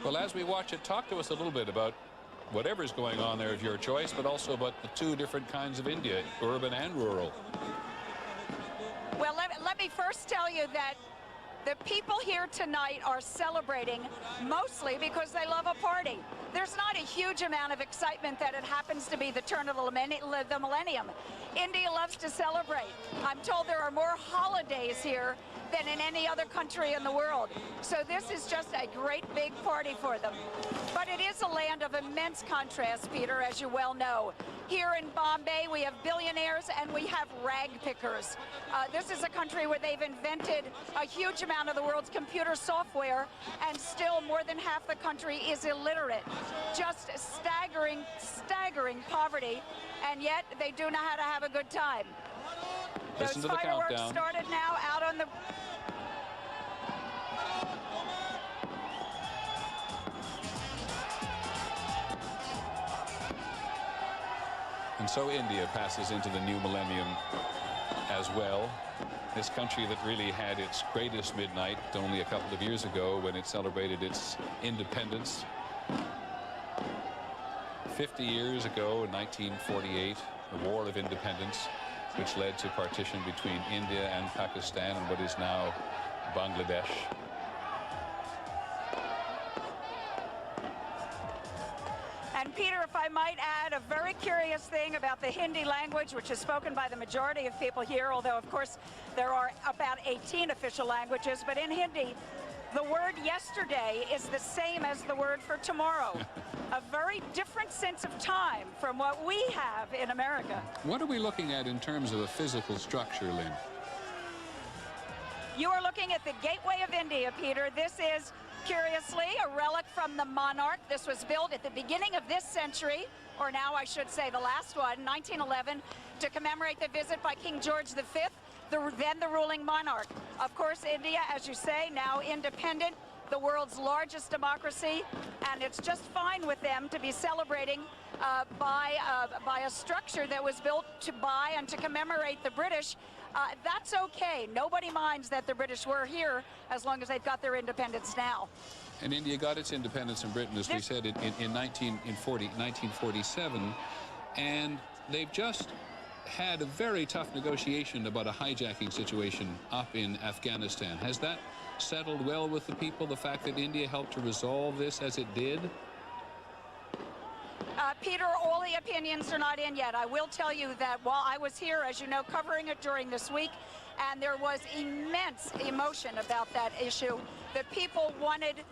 Well, as we watch it, talk to us a little bit about whatever's going on there of your choice, but also about the two different kinds of India, urban and rural. Well, let me first tell you that the people here tonight are celebrating mostly because they love a party. There's not a huge amount of excitement that it happens to be the turn of the millennium. India loves to celebrate. I'm told there are more holidays here than in any other country in the world. So this is just a great big party for them. But it is a land of immense contrast, Peter, as you well know. Here in Bombay, we have billionaires and we have rag pickers. This is a country where they've invented a huge amount of the world's computer software, and still more than half the country is illiterate. Just staggering, staggering poverty, and yet they do know how to have a good time. Listen Those to the fireworks countdown. started now out on the... And so India passes into the new millennium as well. This country that really had its greatest midnight only a couple of years ago when it celebrated its independence. 50 years ago in 1948, the War of Independence, which led to partition between India and Pakistan and what is now Bangladesh. And Peter, if I might add a very curious thing about the Hindi language, which is spoken by the majority of people here, although of course there are about 18 official languages, but in Hindi, the word yesterday is the same as the word for tomorrow. A very different sense of time from what we have in America. What are we looking at in terms of a physical structure, Lynn? You are looking at the gateway of India, Peter. This is, curiously, a relic from the monarch. This was built at the beginning of this century, or now I should say the last one, 1911, to commemorate the visit by King George V, then the ruling monarch. Of course, India, as you say, now independent, the world's largest democracy, and it's just fine with them to be celebrating by a structure that was built by and to commemorate the British. That's okay. Nobody minds that the British were here as long as they've got their independence now. And India got its independence in Britain, as we said, in 1947, and they've just had a very tough negotiation about a hijacking situation up in Afghanistan. Has that settled well with the people, the fact that India helped to resolve this as it did? Peter, all the opinions are not in yet. I will tell you that while I was here, as you know, covering it during this week, and there was immense emotion about that issue. The people wanted,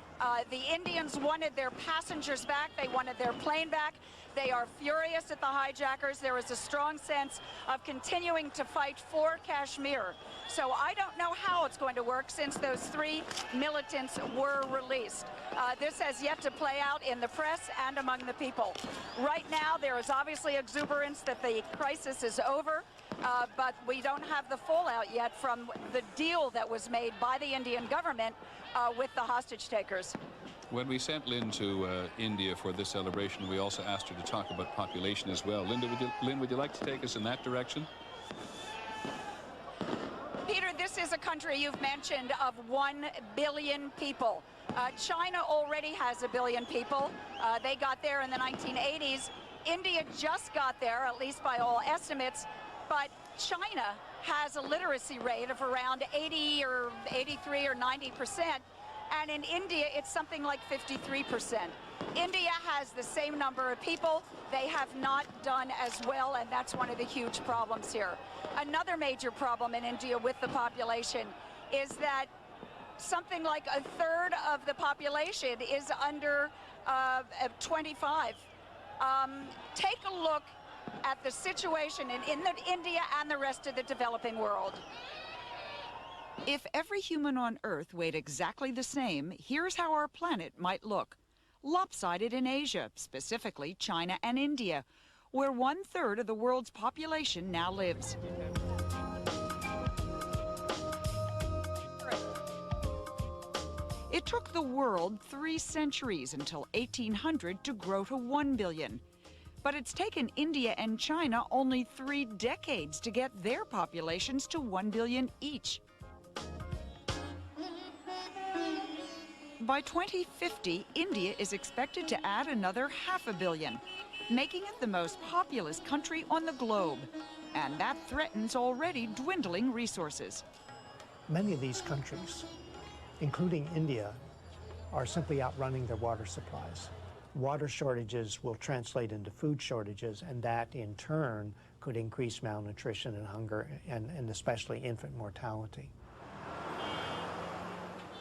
the Indians wanted their passengers back. They wanted their plane back. They are furious at the hijackers. There is a strong sense of continuing to fight for Kashmir. So I don't know how it's going to work since those 3 militants were released. This has yet to play out in the press and among the people. Right now, there is obviously exuberance that the crisis is over, but we don't have the fallout yet from the deal that was made by the Indian government with the hostage takers. When we sent Lynn to India for this celebration, we also asked her to talk about population as well. Lynn, would you like to take us in that direction? Peter, this is a country you've mentioned of 1 billion people. China already has 1 billion people. They got there in the 1980s. India just got there, at least by all estimates, but China has a literacy rate of around 80 or 83 or 90%. And in India, it's something like 53%. India has the same number of people. They have not done as well, and that's one of the huge problems here. Another major problem in India with the population is that something like 1/3 of the population is under 25. Take a look at the situation in India and the rest of the developing world. If every human on Earth weighed exactly the same, here's how our planet might look. Lopsided in Asia, specifically China and India, where 1/3 of the world's population now lives. It took the world 3 centuries until 1800 to grow to 1 billion. But it's taken India and China only 3 decades to get their populations to 1 billion each. By 2050, India is expected to add another 500 million, making it the most populous country on the globe. And that threatens already dwindling resources. Many of these countries, including India, are simply outrunning their water supplies. Water shortages will translate into food shortages, and that in turn could increase malnutrition and hunger, and especially infant mortality.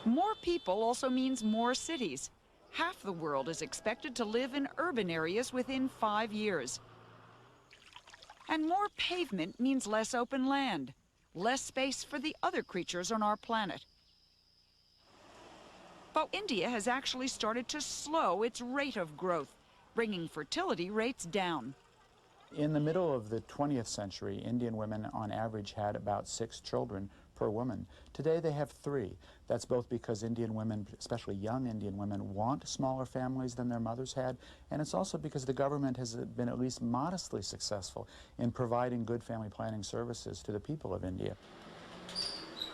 More people also means more cities. Half the world is expected to live in urban areas within 5 years. And more pavement means less open land, less space for the other creatures on our planet. But India has actually started to slow its rate of growth, bringing fertility rates down. In the middle of the 20th century, Indian women on average had about 6 children per woman. Today they have 3. That's both because Indian women, especially young Indian women, want smaller families than their mothers had, and it's also because the government has been at least modestly successful in providing good family planning services to the people of India.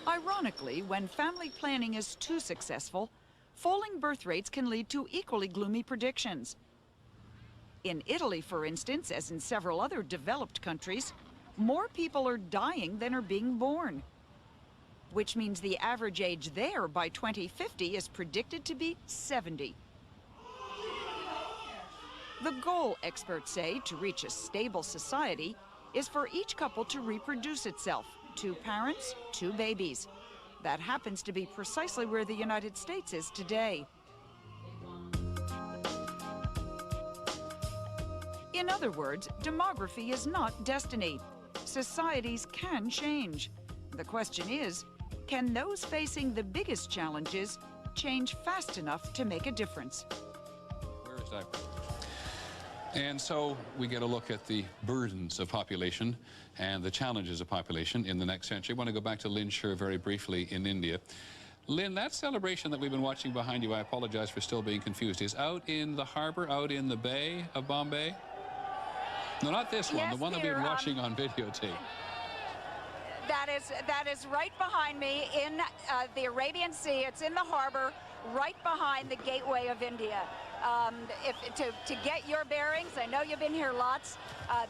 Ironically, when family planning is too successful, falling birth rates can lead to equally gloomy predictions. In Italy, for instance, as in several other developed countries, more people are dying than are being born, which means the average age there by 2050 is predicted to be 70. The goal, experts say, to reach a stable society is for each couple to reproduce itself, 2 parents, 2 babies. That happens to be precisely where the United States is today. In other words, demography is not destiny. Societies can change. The question is, can those facing the biggest challenges change fast enough to make a difference? Where is that? And so we get a look at the burdens of population and the challenges of population in the next century. I want to go back to Lynn Sher very briefly in India. Lynn, that celebration that we've been watching behind you, I apologize for still being confused, is out in the harbor, out in the Bay of Bombay? No, not this one, Yes, the one that we've been watching on videotape. That is right behind me in the Arabian Sea. It's in the harbor, right behind the gateway of India. To get your bearings, I know you've been here lots.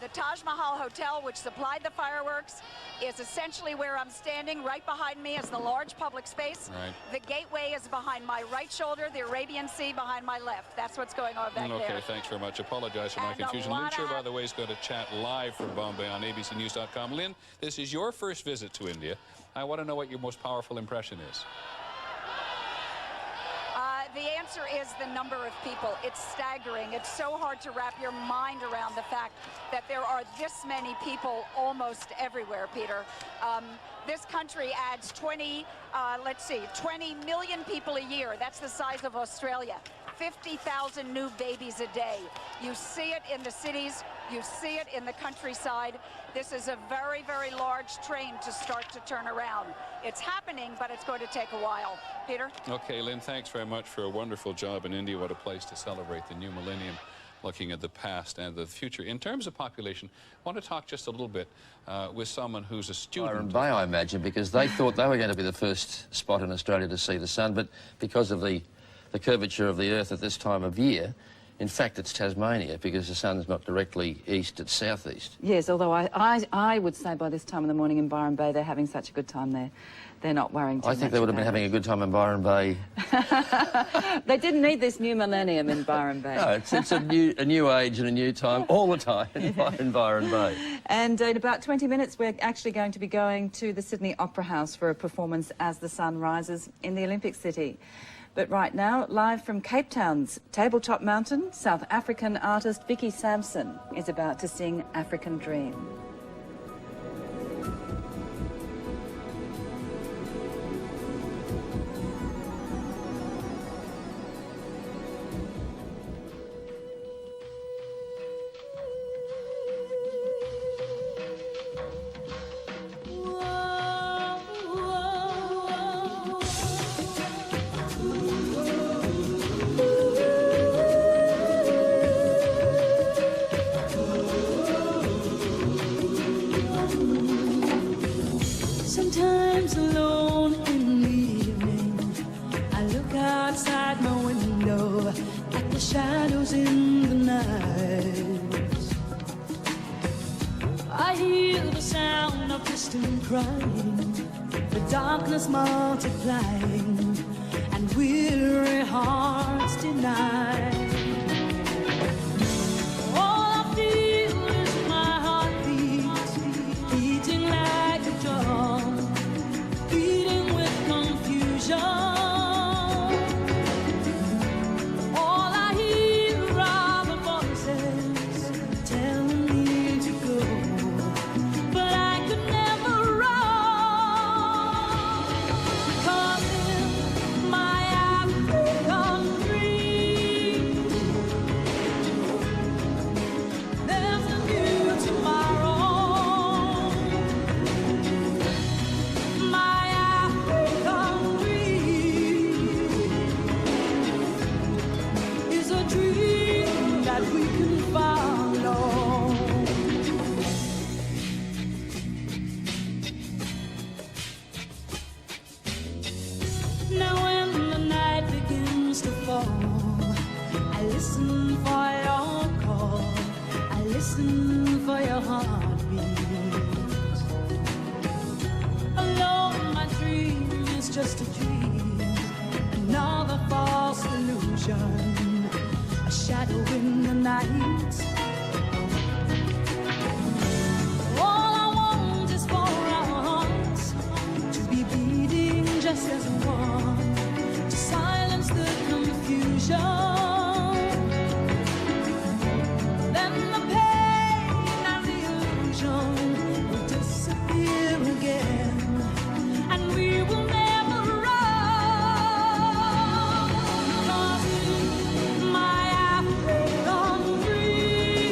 The Taj Mahal Hotel, which supplied the fireworks, is essentially where I'm standing. Right behind me is the large public space. Right. The gateway is behind my right shoulder, the Arabian Sea behind my left. That's what's going on back there. Okay, thanks very much. Apologize for my confusion. Lynn Sher, by the way, is going to chat live from Bombay on abcnews.com. Lynn, this is your first visit to India. I want to know what your most powerful impression is. The answer is the number of people. It's staggering. It's so hard to wrap your mind around the fact that there are this many people almost everywhere, Peter. This country adds 20 million people a year. That's the size of Australia. 50,000 new babies a day. You see it in the cities. You see it in the countryside. This is a very, very large train to start to turn around. It's happening, but it's going to take a while. Peter? Okay, Lynn, thanks very much for a wonderful job in India. What a place to celebrate the new millennium, looking at the past and the future. In terms of population, I want to talk just a little bit with someone who's a student. Byron Bay, I imagine, because they thought they were going to be the first spot in Australia to see the sun, but because of the curvature of the Earth at this time of year, in fact, it's Tasmania, because the sun's not directly east, it's southeast. Yes, although I would say by this time in the morning in Byron Bay, they're having such a good time there. They're not worrying too much. I think they would have been having a good time in Byron Bay. They didn't need this new millennium in Byron Bay. No, it's a new age and a new time all the time in Byron Bay. And in about 20 minutes, we're actually going to be going to the Sydney Opera House for a performance as the sun rises in the Olympic City. But right now, live from Cape Town's Tabletop Mountain, South African artist Vicky Sampson is about to sing African Dream. shadows in the night. I hear the sound of distant crying, the darkness multiplying, and weary hearts deny. All I feel is my heartbeat, beating like a drum, beating with confusion. Just a dream, another false illusion, a shadow in the night. All I want is for our hearts to be beating just as one, to silence the confusion. Then the pain and the illusion will disappear again, and we will never. My African dream.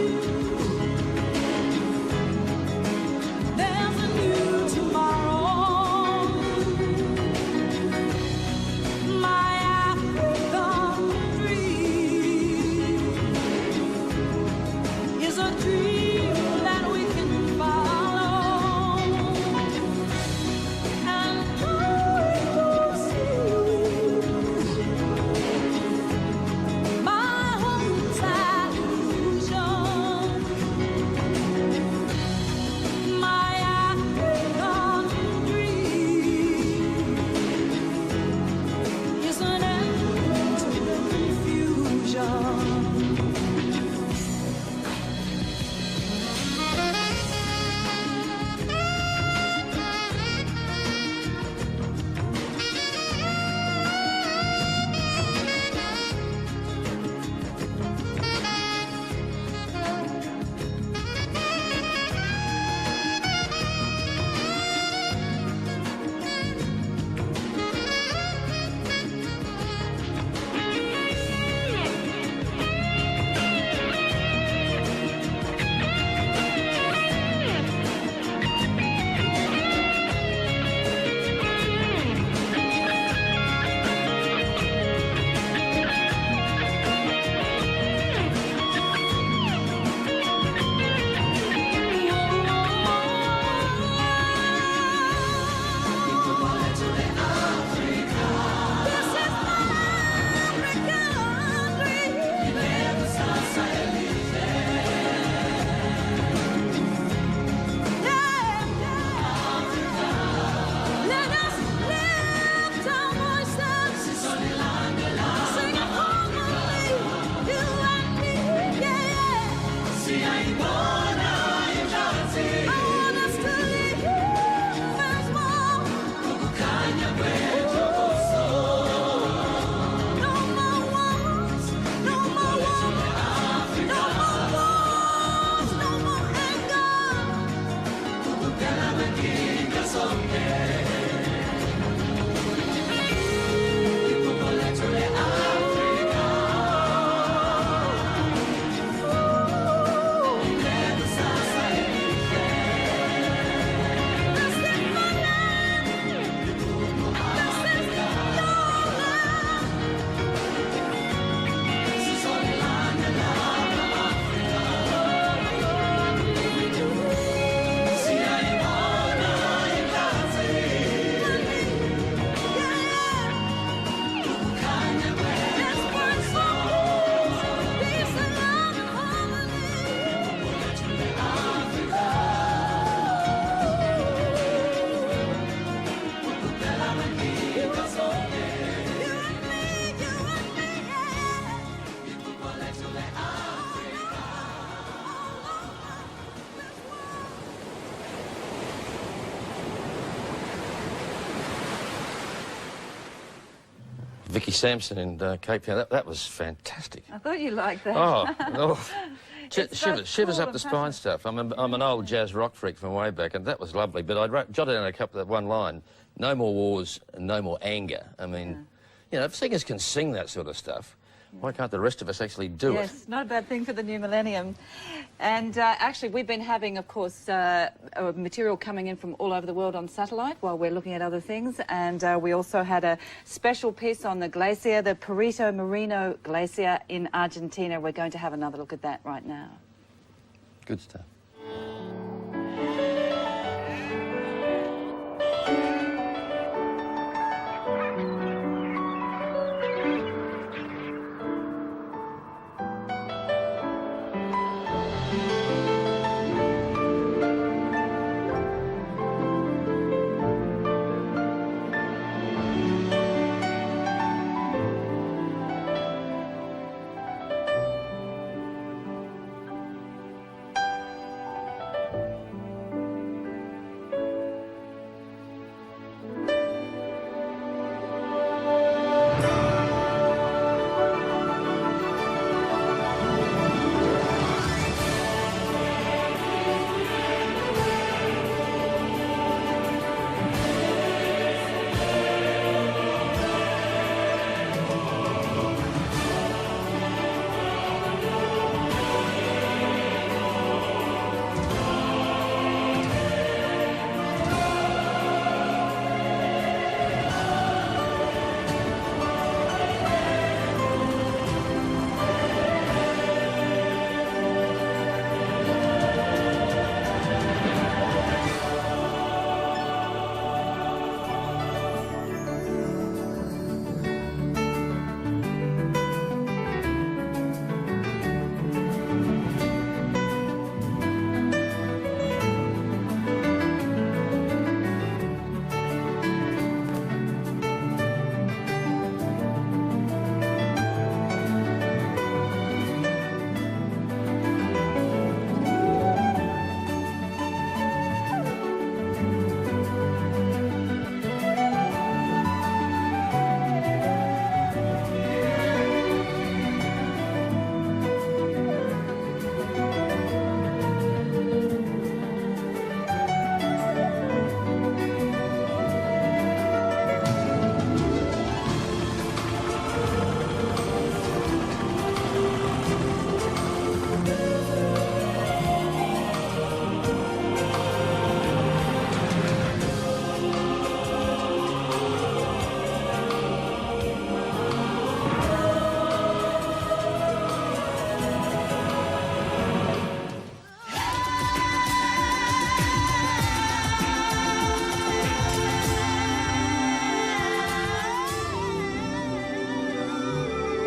Vicky Sampson in Cape Town. That was fantastic. I thought you liked that. Oh. Shivers cool up the and spine stuff. I'm an old jazz rock freak from way back, and that was lovely. But I jotted down one line: no more wars and no more anger. I mean, you know, if singers can sing that sort of stuff, why can't the rest of us actually do it? Yes, not a bad thing for the new millennium. And actually, we've been having, of course, material coming in from all over the world on satellite while we're looking at other things. And we also had a special piece on the glacier, the Perito Moreno Glacier in Argentina. We're going to have another look at that right now. Good stuff.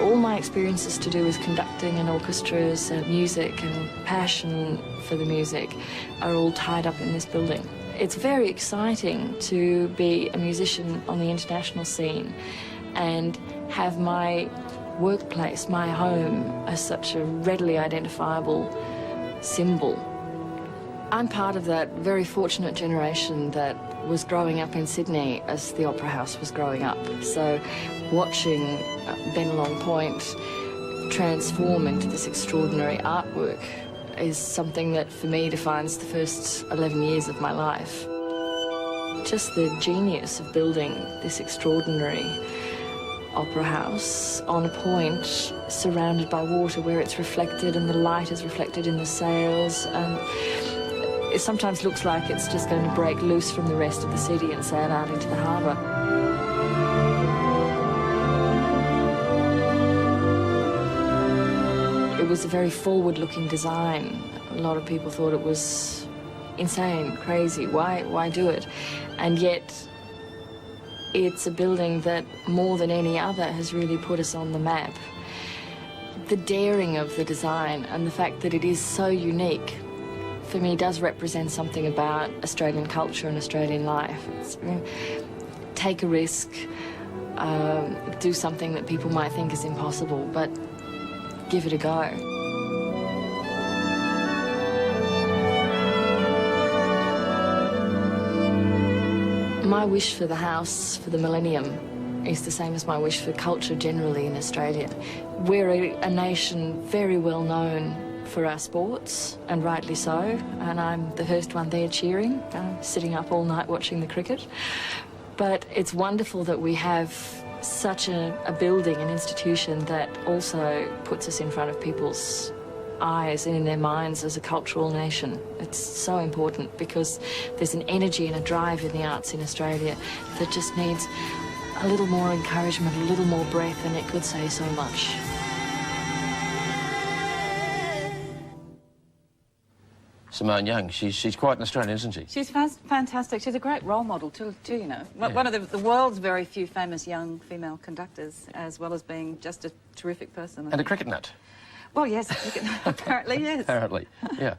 All my experiences to do with conducting and orchestras, music and passion for the music are all tied up in this building. It's very exciting to be a musician on the international scene and have my workplace, my home, as such a readily identifiable symbol. I'm part of that very fortunate generation that was growing up in Sydney as the Opera House was growing up. So watching Bennelong Point transform into this extraordinary artwork is something that for me defines the first 11 years of my life. Just the genius of building this extraordinary opera house on a point surrounded by water where it's reflected and the light is reflected in the sails, and it sometimes looks like it's just going to break loose from the rest of the city and sail out into the harbour. It was a very forward-looking design. A lot of people thought it was insane, crazy, why do it? And yet it's a building that more than any other has really put us on the map. The daring of the design and the fact that it is so unique for me does represent something about Australian culture and Australian life. It's, take a risk, do something that people might think is impossible, but give it a go. My wish for the house, for the millennium, is the same as my wish for culture generally in Australia. We're a nation very well known for our sports, and rightly so, and I'm the first one there cheering, sitting up all night watching the cricket. But it's wonderful that we have such a building, an institution that also puts us in front of people's eyes and in their minds as a cultural nation. It's so important because there's an energy and a drive in the arts in Australia that just needs a little more encouragement, a little more breath, and it could say so much. Simone Young, she's quite an Australian, isn't she? She's fantastic. She's a great role model too, you know. Yeah. One of the world's very few famous young female conductors, as well as being just a terrific person. And a cricket nut. Well, yes, apparently, yes. Apparently, yeah.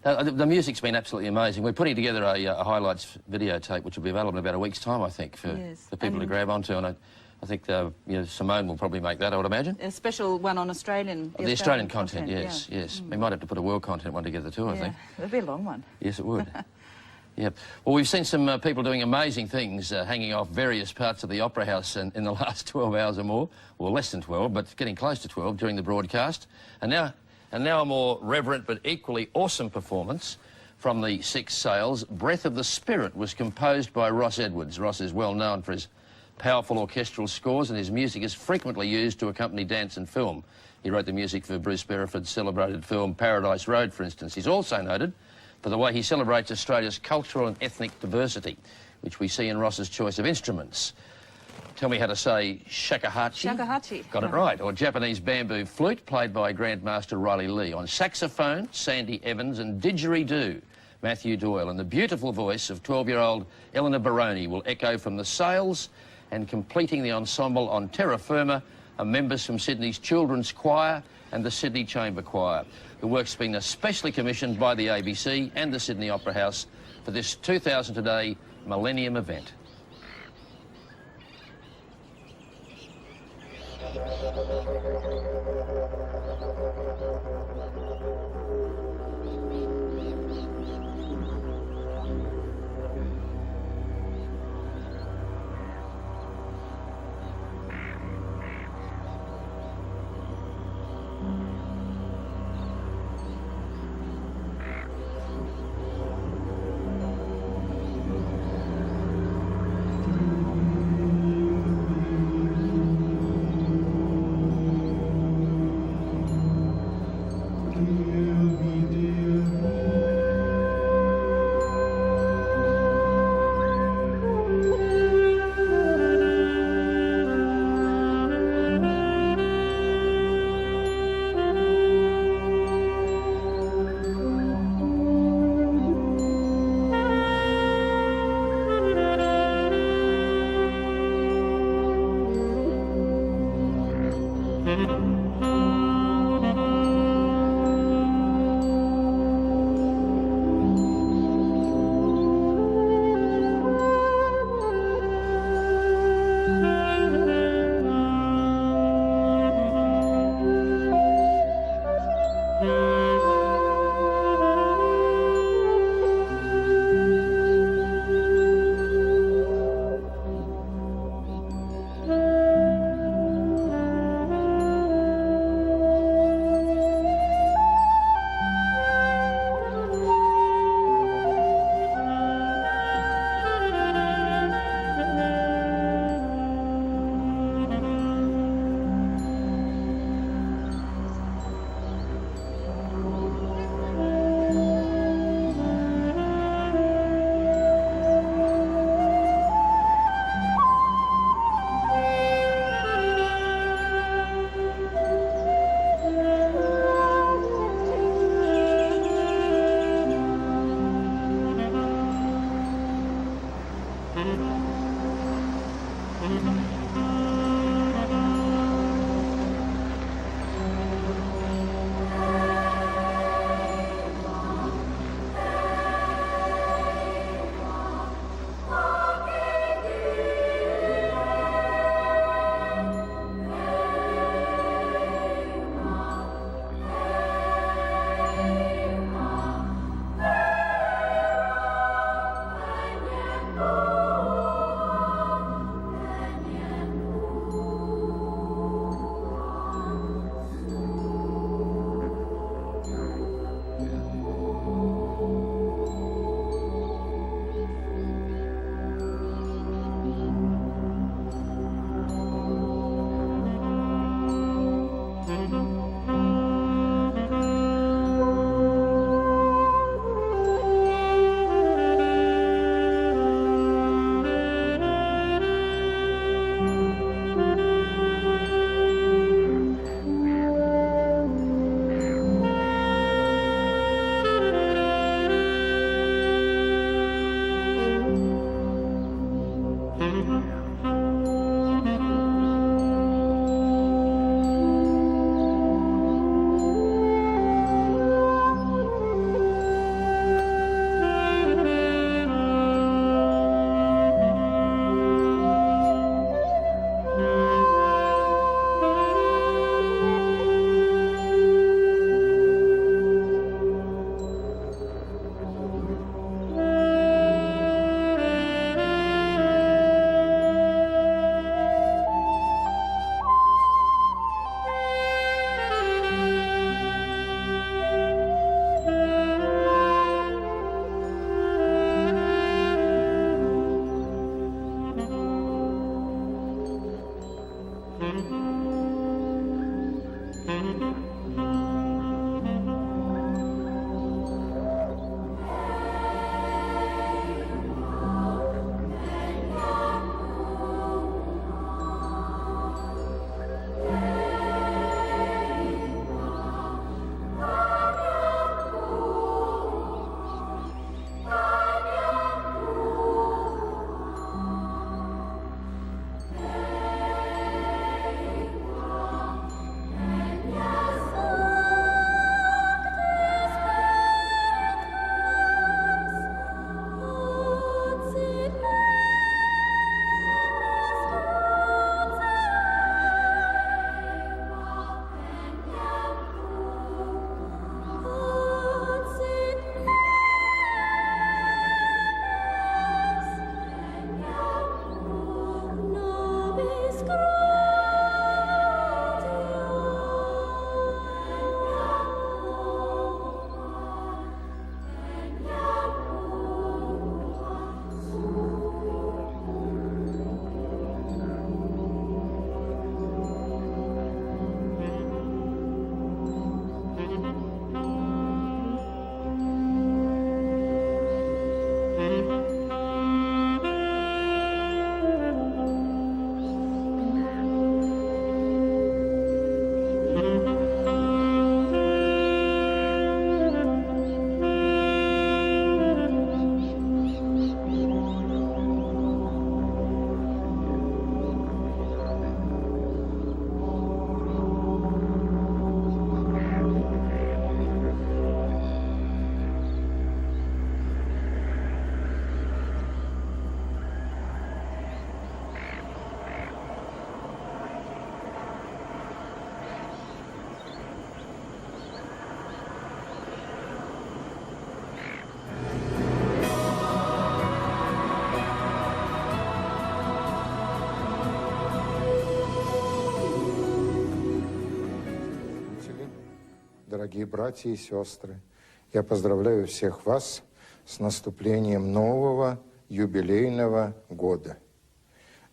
The music's been absolutely amazing. We're putting together a highlights videotape, which will be available in about a week's time, I think, for people to grab onto. And I think Simone will probably make that, I would imagine. A special one on Australian. The Australian content, yes, yes. We might have to put a world content one together too, I think. It'll be a long one. Yes, it would. Yep. Well, we've seen some people doing amazing things, hanging off various parts of the Opera House in the last 12 hours or more, or less than 12, but getting close to 12 during the broadcast. And now a more reverent but equally awesome performance from the Six Sails. Breath of the Spirit was composed by Ross Edwards. Ross is well known for his powerful orchestral scores, and his music is frequently used to accompany dance and film. He wrote the music for Bruce Beresford's celebrated film Paradise Road, for instance. He's also noted for the way he celebrates Australia's cultural and ethnic diversity, which we see in Ross's choice of instruments. Tell me how to say shakuhachi. Shakuhachi. Got it right. Or Japanese bamboo flute, played by Grandmaster Riley Lee. On saxophone, Sandy Evans, and didgeridoo, Matthew Doyle. And the beautiful voice of 12-year-old Eleanor Baroni will echo from the Sails, and completing the ensemble on terra firma are members from Sydney's Children's Choir and the Sydney Chamber Choir. The work's been especially commissioned by the ABC and the Sydney Opera House for this 2000 Today Millennium event. Дорогие братья и сестры, я поздравляю всех вас с наступлением нового юбилейного года.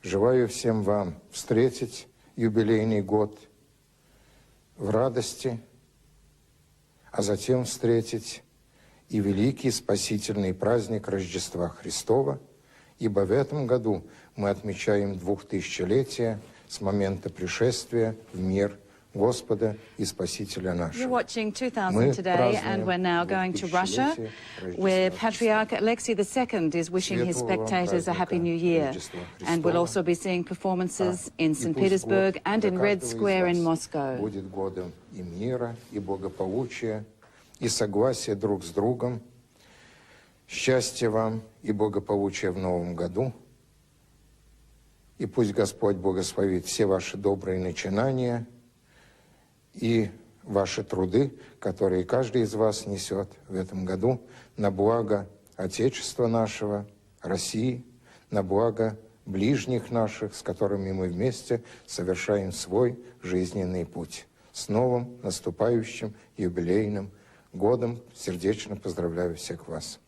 Желаю всем вам встретить юбилейный год в радости, а затем встретить и великий спасительный праздник Рождества Христова, ибо в этом году мы отмечаем 2000-летие с момента пришествия в мир Господа и Спасителя нашего. You're watching 2000 today, and we're now going to Russia, where Patriarch Alexei II is wishing his spectators a Happy New Year. And we'll also be seeing performances in St. Petersburg and in Red Square in Moscow. Будет годом и мира, и благополучия, и согласия друг с другом. Счастья вам и благополучия в новом году. И пусть Господь благословит все ваши добрые начинания и ваши труды, которые каждый из вас несет в этом году на благо Отечества нашего, России, на благо ближних наших, с которыми мы вместе совершаем свой жизненный путь. С новым наступающим юбилейным годом сердечно поздравляю всех вас.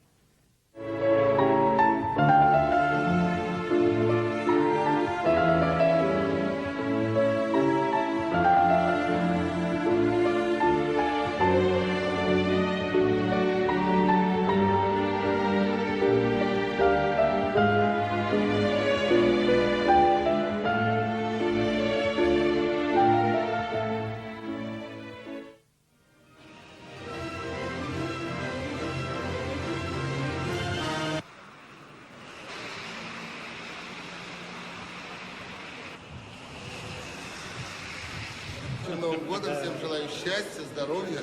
Новым годом, всем желаю счастья, здоровья,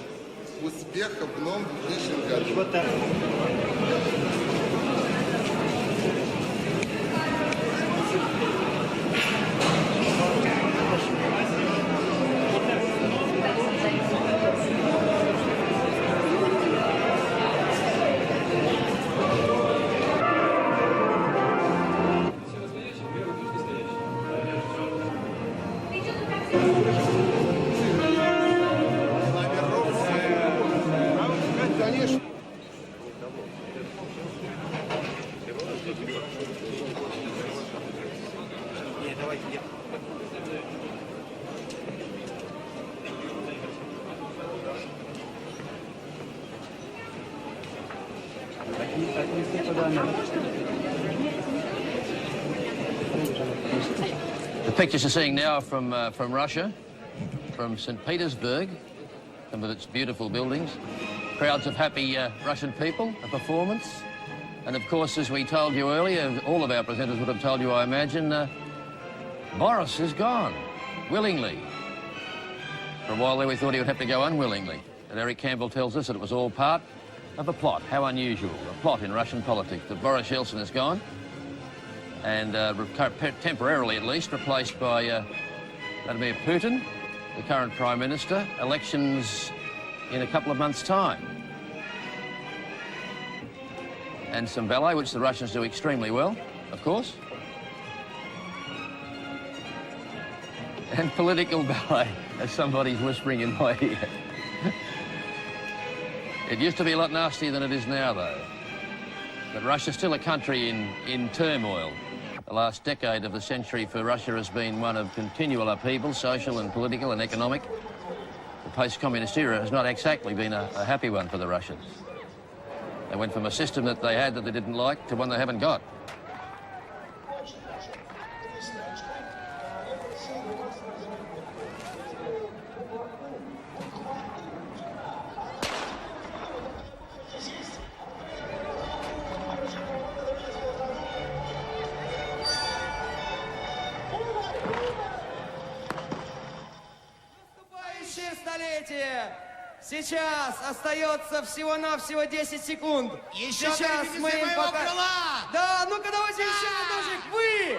успехов в новом 2000 году. The pictures you're seeing now are from Russia, from St. Petersburg, some of its beautiful buildings. Crowds of happy Russian people, a performance. And of course, as we told you earlier, all of our presenters would have told you, I imagine, Boris is gone, willingly. For a while there we thought he would have to go unwillingly. But Eric Campbell tells us that it was all part of a plot. How unusual, a plot in Russian politics, that Boris Yeltsin is gone, and temporarily at least replaced by Vladimir Putin, the current Prime Minister. Elections in a couple of months' time. And some ballet, which the Russians do extremely well, of course. And political ballet, as somebody's whispering in my ear. It used to be a lot nastier than it is now, though. But Russia's still a country in turmoil. The last decade of the century for Russia has been one of continual upheaval, social and political and economic. The post-communist era has not exactly been a happy one for the Russians. They went from a system that they had that they didn't like to one they haven't got. Сейчас остается всего-навсего 10 секунд. Еще сейчас мы им покажем. Да, ну-ка давайте еще разочек. Вы!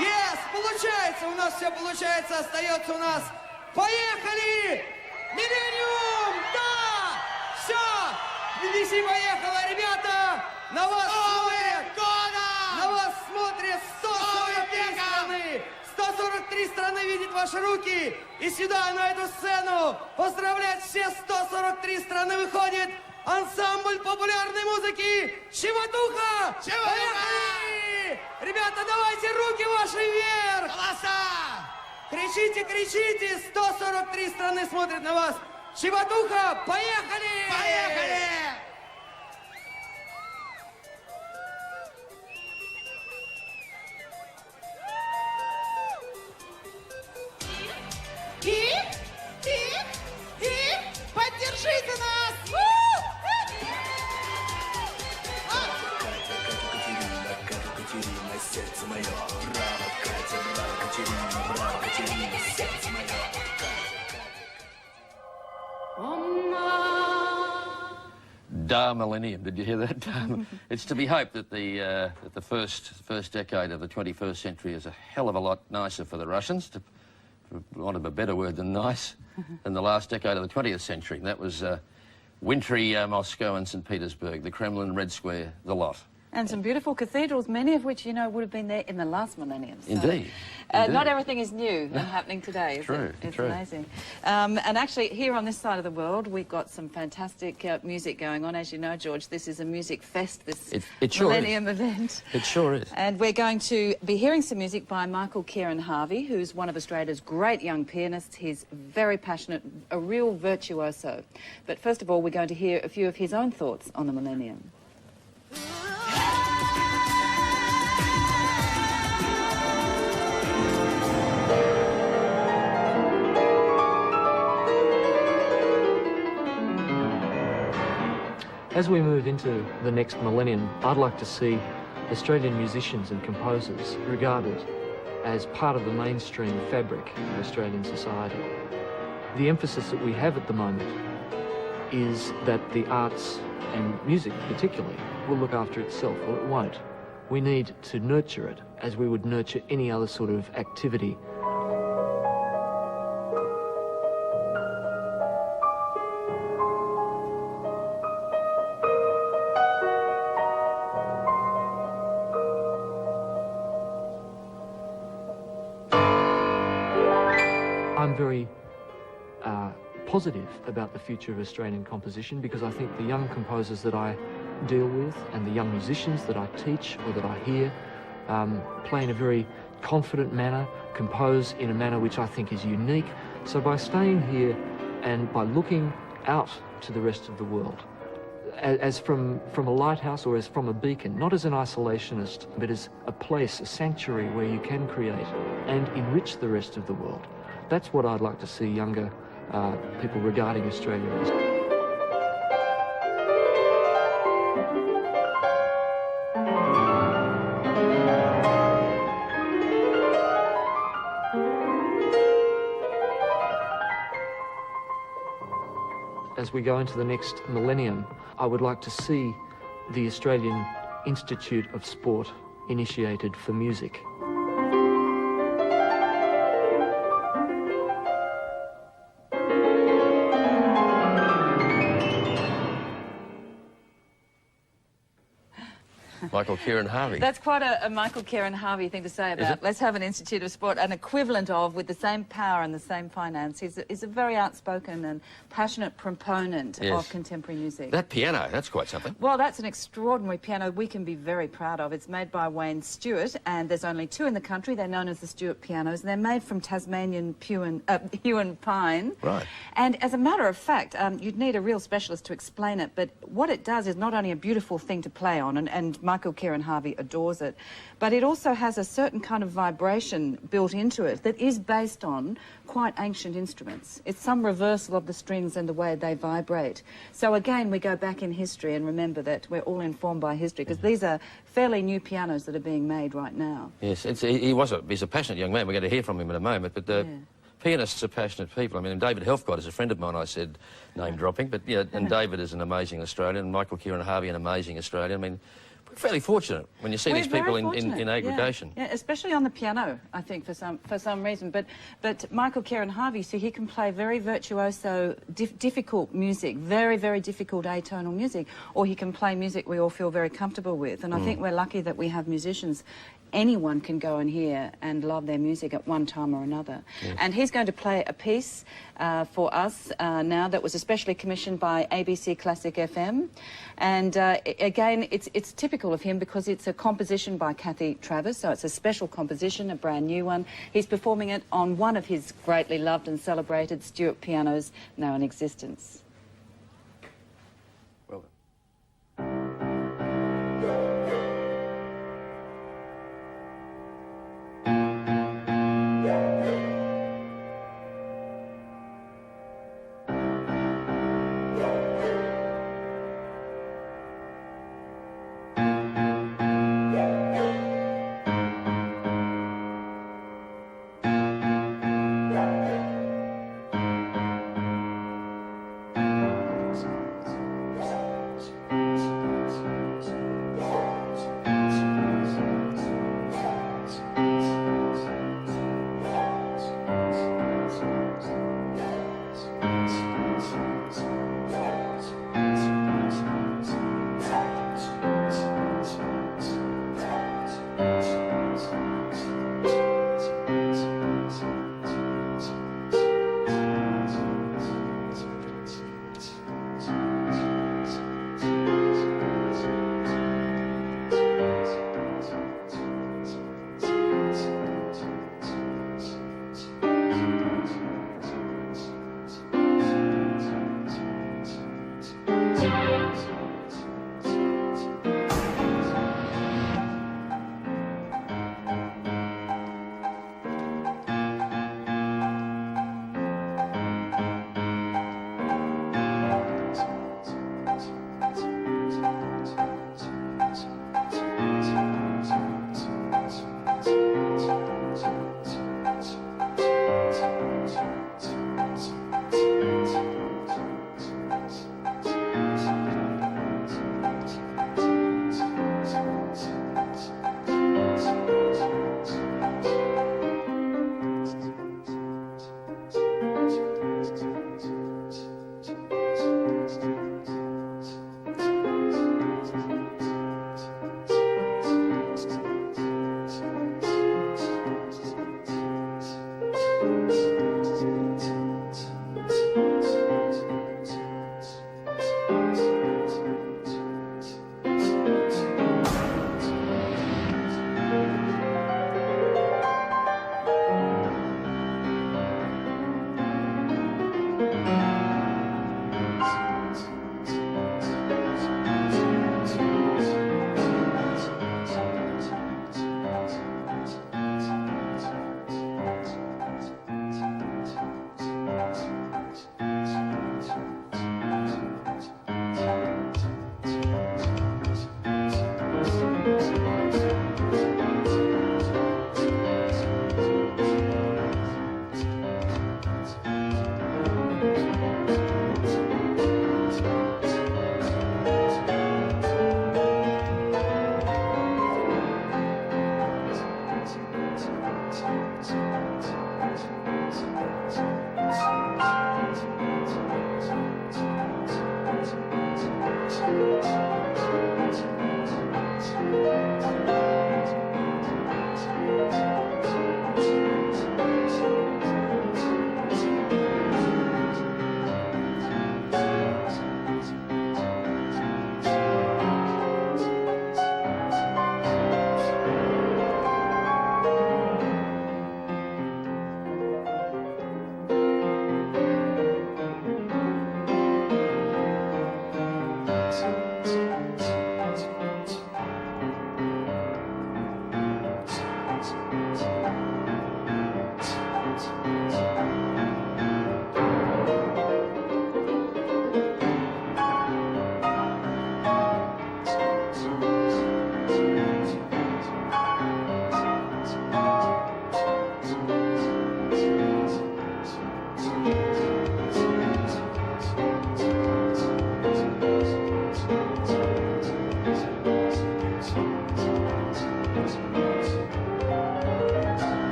Yes, получается, у нас все получается, остается у нас. Поехали! Миллениум! Да! Все! BBC поехала, ребята! На вас смотрят! На вас смотрят 143 страны! 143 страны видят ваши руки! И сюда, на эту сцену, поздравлять все 143 страны выходит ансамбль популярной музыки «Чеватуха». Поехали! Ребята, давайте руки ваши вверх! Голоса! Кричите, кричите! 143 страны смотрят на вас. «Чеватуха». Поехали! Поехали! Поддержите нас! Сердце мое, браво, Катя, браво, Катерина, сердце мое. Da millennium, did you hear that? It's to be hoped that the first decade of the 21st century is a hell of a lot nicer for the Russians, for want of a better word than nice, than the last decade of the 20th century. That was wintry Moscow and St. Petersburg, the Kremlin, Red Square, the lot. And some beautiful cathedrals, many of which, you know, would have been there in the last millennium. So, Indeed. Not everything is new and happening today, is True, it? It's true. amazing. And actually, here on this side of the world, we've got some fantastic music going on. As you know, George, this is a music fest, this it sure millennium is. event. It sure is. And we're going to be hearing some music by Michael Kieran Harvey, who's one of Australia's great young pianists. He's very passionate, a real virtuoso. But first of all, we're going to hear a few of his own thoughts on the millennium. As we move into the next millennium, I'd like to see Australian musicians and composers regarded as part of the mainstream fabric of Australian society. The emphasis that we have at the moment is that the arts, and music particularly, will look after itself. Well, it won't. We need to nurture it as we would nurture any other sort of activity. I'm very positive about the future of Australian composition because I think the young composers that I deal with and the young musicians that I teach or that I hear play in a very confident manner, compose in a manner which I think is unique. So by staying here and by looking out to the rest of the world, as from a lighthouse or as from a beacon, not as an isolationist, but as a place, a sanctuary where you can create and enrich the rest of the world. That's what I'd like to see younger people regarding Australia as. As we go into the next millennium, I would like to see the Australian Institute of Sport initiated for music. Michael Kieran Harvey. That's quite a Michael Kieran Harvey thing to say about. Let's have an Institute of Sport, an equivalent of, with the same power and the same finance. He's a very outspoken and passionate proponent of contemporary music. That piano, that's quite something. Well, that's an extraordinary piano we can be very proud of. It's made by Wayne Stewart, and there's only two in the country. They're known as the Stewart pianos, and they're made from Tasmanian Huon pine. Right. And as a matter of fact, you'd need a real specialist to explain it, but what it does is not only a beautiful thing to play on, and Michael Kieran Harvey adores it, but it also has a certain kind of vibration built into it that is based on quite ancient instruments. It's some reversal of the strings and the way they vibrate. So again, we go back in history and remember that we're all informed by history, because these are fairly new pianos that are being made right now. Yes, he's a passionate young man. We're going to hear from him in a moment, but pianists are passionate people. I mean, David Helfgott is a friend of mine, I said, name-dropping, but yeah, and David is an amazing Australian, Michael Kieran Harvey, an amazing Australian. I mean, we're fairly fortunate when you see these people in aggregation. Yeah, especially on the piano, I think, for some reason. But Michael Kieran Harvey, see, he can play very virtuoso, difficult music, very, very difficult atonal music, or he can play music we all feel very comfortable with. And I think we're lucky that we have musicians. Anyone can go and hear and love their music at one time or another. Yes. And he's going to play a piece for us now that was especially commissioned by ABC Classic FM. And again, it's typical of him because it's a composition by Kathy Travis, so it's a special composition, a brand new one. He's performing it on one of his greatly loved and celebrated Stewart pianos now in existence.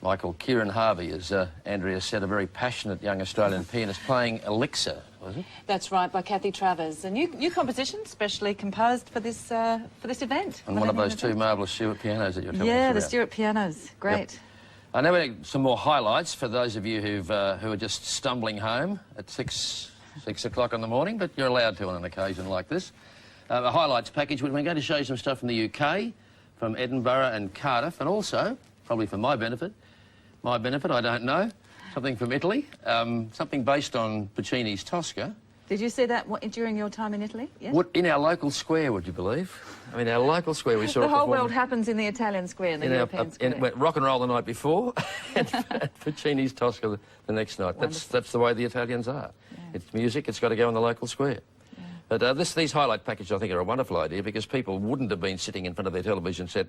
Michael, Kieran Harvey, as Andrea said, a very passionate young Australian pianist playing Elixir, was it? That's right, by Kathy Travers. A new composition, specially composed for this event. And one of those two marvellous Stewart pianos that you're telling us Yeah, about. the Stewart pianos. Great. Yep. I know we have some more highlights for those of you who are just stumbling home at 6 o'clock in the morning, but you're allowed to on an occasion like this. A highlights package, we're going to show you some stuff from the UK, from Edinburgh and Cardiff, and also, probably for my benefit, I don't know, something from Italy, something based on Puccini's Tosca. Did you see that during your time in Italy? Yes? In our local square, would you believe? I mean, our local square, we saw the it whole perform. world happens in the Italian square and the European square. It went rock and roll the night before, and Puccini's Tosca the next night. That's the way the Italians are. Yeah. It's music, it's got to go in the local square. Yeah. But these highlight packages, I think, are a wonderful idea because people wouldn't have been sitting in front of their television set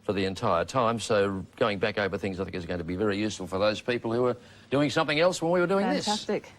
for the entire time, so going back over things I think is going to be very useful for those people who were doing something else when we were doing this. Fantastic.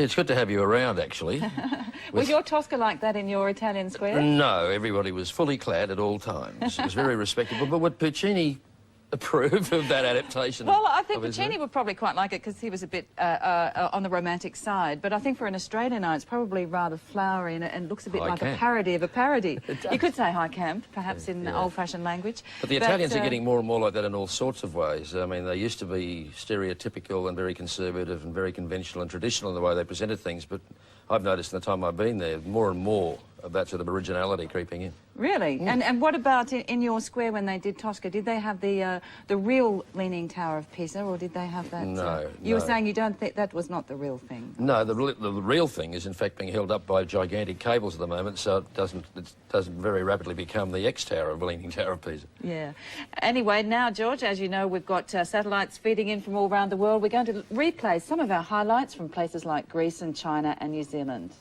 It's good to have you around, actually. Was your Tosca like that in your Italian square? No, everybody was fully clad at all times. It was very respectable. But would Puccini approve of that adaptation? Well, I think of his Puccini work? would probably quite like it because he was a bit on the romantic side. But I think for an Australian eye, it's probably rather flowery and looks a bit High like camp. a parody of a parody. It does. You could say high camp, perhaps in Yeah. old-fashioned language. But the Italians are getting more and more like that in all sorts of ways. I mean, they used to be stereotypical and very conservative and very conventional and traditional in the way they presented things, but I've noticed in the time I've been there, more and more of that sort of originality creeping in. Really? And what about in your square when they did Tosca? Did they have the real Leaning Tower of Pisa, or did they have that? No, You were no. saying you don't think that was not the real thing. No, the real thing is in fact being held up by gigantic cables at the moment, so it doesn't very rapidly become the X-Tower of Leaning Tower of Pisa. Yeah. Anyway, now, George, as you know, we've got satellites feeding in from all around the world. We're going to replay some of our highlights from places like Greece and China and New Zealand.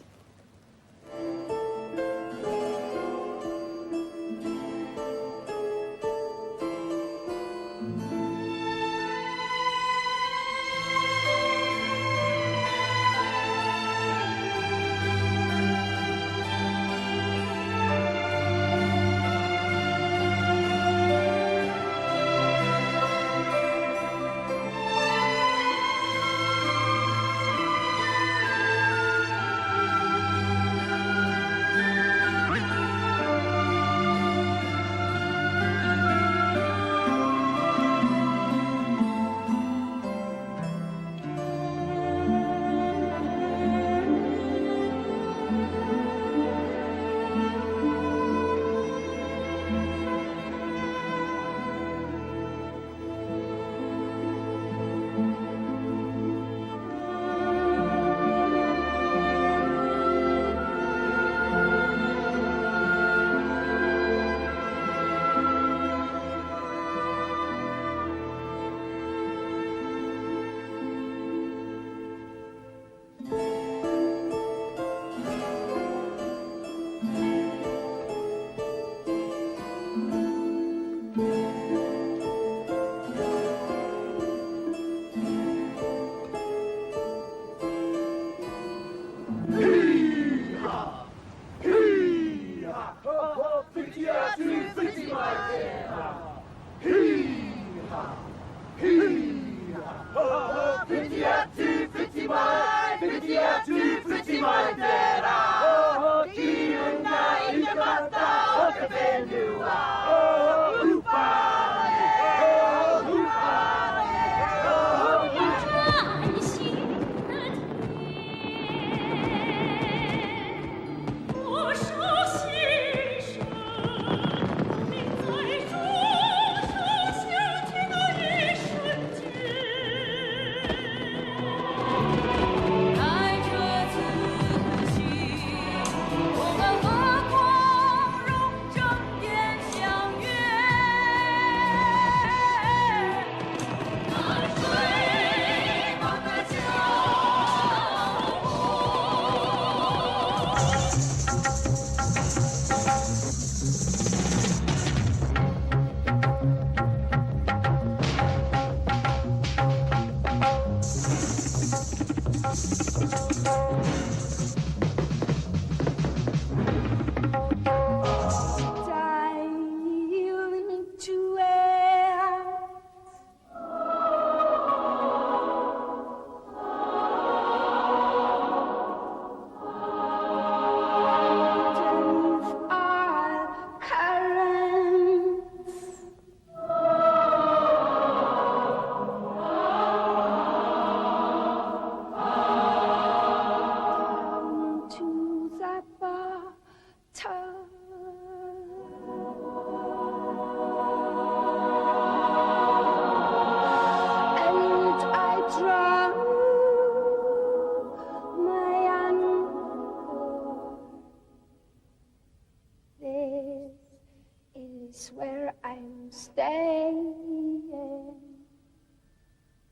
Where I'm staying.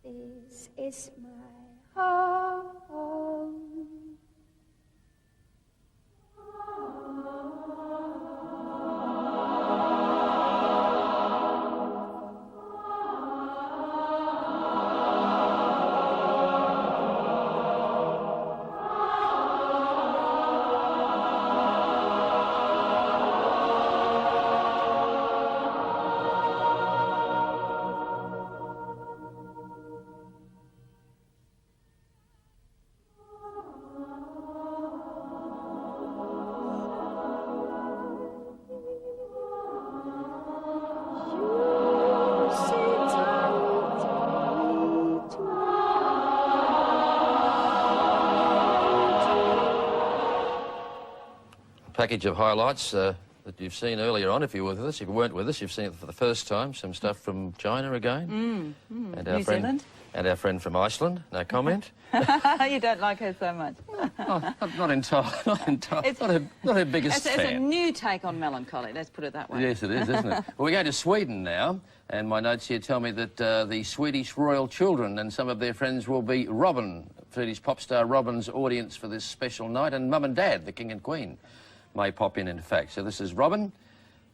This is my home. package of highlights that you've seen earlier on. If you were with us, if you weren't with us, you've seen it for the first time. Some stuff from China again. And our New friend, Zealand. And our friend from Iceland. No comment. You don't like her so much. Not entirely. Not her biggest It's a fan. new take on melancholy, let's put it that way. Yes, it is, isn't it? Well, we're going to Sweden now, and my notes here tell me that the Swedish royal children and some of their friends will be Robin, Swedish pop star Robin's audience for this special night, and Mum and Dad, the King and Queen, may pop in fact. So this is Robin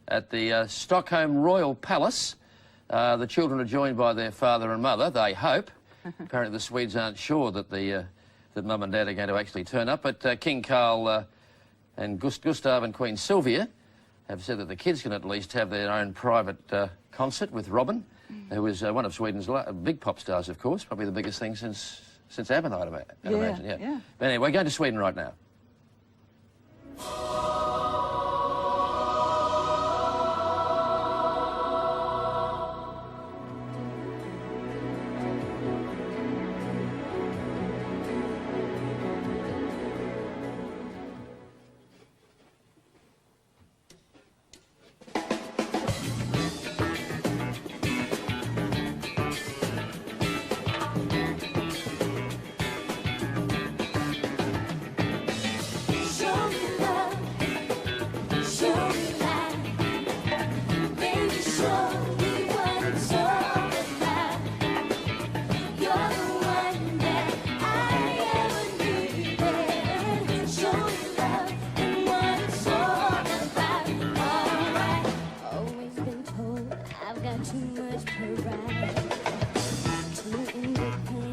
at the Stockholm Royal Palace. The children are joined by their father and mother, they hope. Apparently the Swedes aren't sure that that Mum and Dad are going to actually turn up, but King Carl and Gustav and Queen Sylvia have said that the kids can at least have their own private concert with Robin, who is one of Sweden's big pop stars, of course, probably the biggest thing since ABBA, I'd imagine. Yeah. But anyway, we're going to Sweden right now. Too much pride, too independent.